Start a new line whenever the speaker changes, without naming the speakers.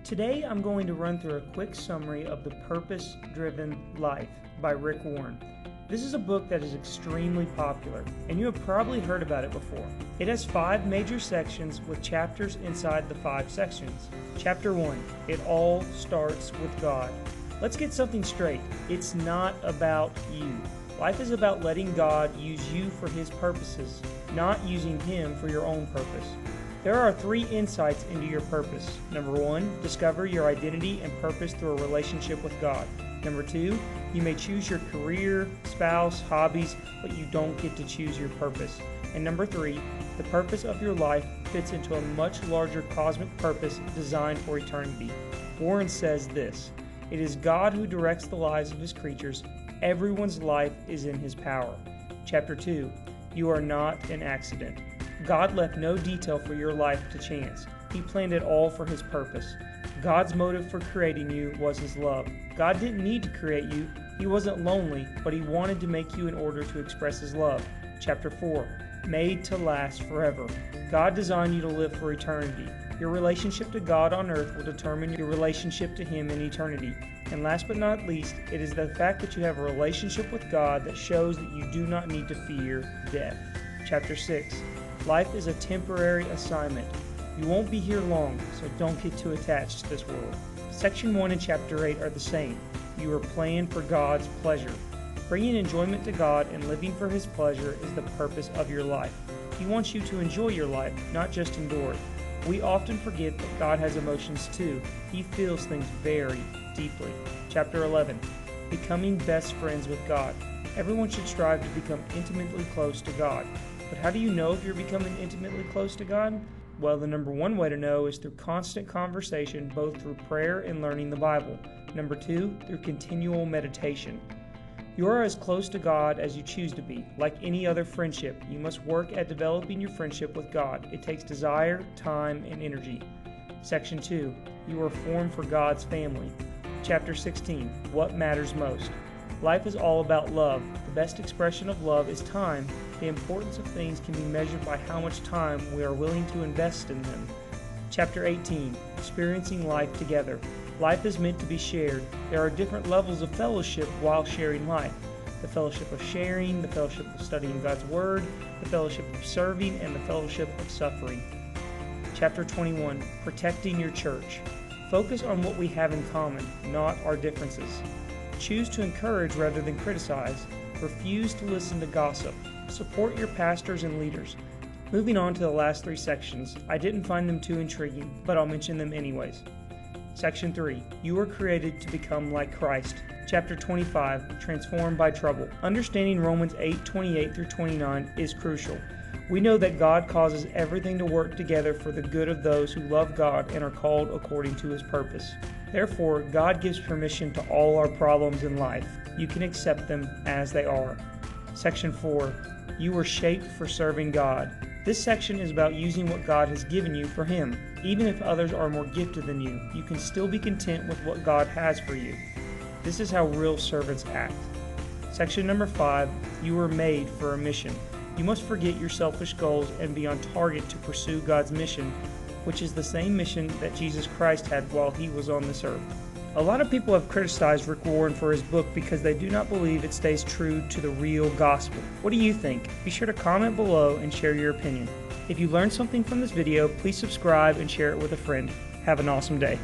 Today I'm going to run through a quick summary of The Purpose-Driven Life by Rick Warren. This is a book that is extremely popular, and you have probably heard about it before. It has 5 major sections with chapters inside the 5 sections. Chapter 1, it all starts with God. Let's get something straight. It's not about you. Life is about letting God use you for His purposes, not using Him for your own purpose. There are 3 insights into your purpose. Number 1, discover your identity and purpose through a relationship with God. Number 2, you may choose your career, spouse, hobbies, but you don't get to choose your purpose. And number 3, the purpose of your life fits into a much larger cosmic purpose designed for eternity. Warren says this: it is God who directs the lives of His creatures. Everyone's life is in His power. Chapter 2, you are not an accident. God left no detail for your life to chance. He planned it all for His purpose. God's motive for creating you was His love. God didn't need to create you. He wasn't lonely, but He wanted to make you in order to express His love. Chapter 4, made to last forever. God designed you to live for eternity. Your relationship to God on earth will determine your relationship to Him in eternity. And last but not least, it is the fact that you have a relationship with God that shows that you do not need to fear death. Chapter 6, life is a temporary assignment. You won't be here long, so don't get too attached to this world. Section 1 and Chapter 8 are the same. You are planned for God's pleasure. Bringing enjoyment to God and living for His pleasure is the purpose of your life. He wants you to enjoy your life, not just endure it. We often forget that God has emotions too. He feels things very deeply. Chapter 11, becoming best friends with God. Everyone should strive to become intimately close to God. But how do you know if you're becoming intimately close to God? Well, the number 1 way to know is through constant conversation, both through prayer and learning the Bible. Number 2, through continual meditation. You are as close to God as you choose to be. Like any other friendship, you must work at developing your friendship with God. It takes desire, time, and energy. Section 2, you are formed for God's family. Chapter 16, what matters most. Life is all about love. The best expression of love is time. The importance of things can be measured by how much time we are willing to invest in them. Chapter 18, experiencing life together. Life is meant to be shared. There are different levels of fellowship while sharing life. The fellowship of sharing, the fellowship of studying God's Word, the fellowship of serving, and the fellowship of suffering. Chapter 21, protecting your church. Focus on what we have in common, not our differences. Choose to encourage rather than criticize. Refuse to listen to gossip. Support your pastors and leaders. Moving on to the last 3 sections, I didn't find them too intriguing, but I'll mention them anyways. Section 3, you were created to become like Christ. Chapter 25, transformed by trouble. Understanding Romans 8:28 through 29 is crucial. We know that God causes everything to work together for the good of those who love God and are called according to His purpose. Therefore, God gives permission to all our problems in life. You can accept them as they are. Section 4, you were shaped for serving God. This section is about using what God has given you for Him. Even if others are more gifted than you, you can still be content with what God has for you. This is how real servants act. Section number 5, you were made for a mission. You must forget your selfish goals and be on target to pursue God's mission, which is the same mission that Jesus Christ had while He was on this earth. A lot of people have criticized Rick Warren for his book because they do not believe it stays true to the real gospel. What do you think? Be sure to comment below and share your opinion. If you learned something from this video, please subscribe and share it with a friend. Have an awesome day.